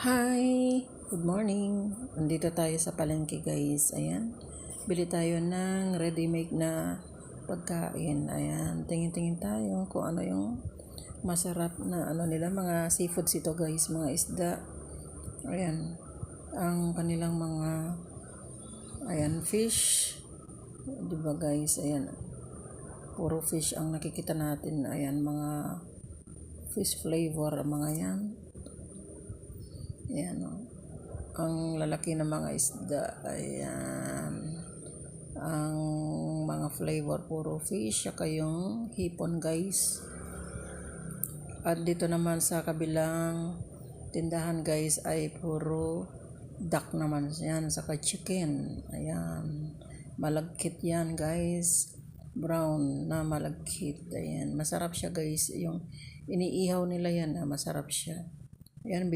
Hi! Good morning! Nandito tayo sa palengke guys. Ayan. Bili tayo ng ready-made na pagkain. Ayan. Tingin-tingin tayo kung ano yung masarap na ano nila. Mga seafoods ito guys. Mga isda. Ayan. Ang kanilang mga fish. Diba guys? Ayan. Puro fish ang nakikita natin. Ayan. Mga fish flavor. Mga yan. Ayan o. Ang lalaki ng mga isda. Ayan. Ang mga flavor puro fish. Saka yung hipon guys. At dito naman sa kabilang tindahan guys ay puro duck naman yan. Saka chicken. Ayan. Malagkit yan guys. Brown na malagkit. Ayan. Masarap siya guys. Yung iniihaw nila yan. Masarap siya. Ayan.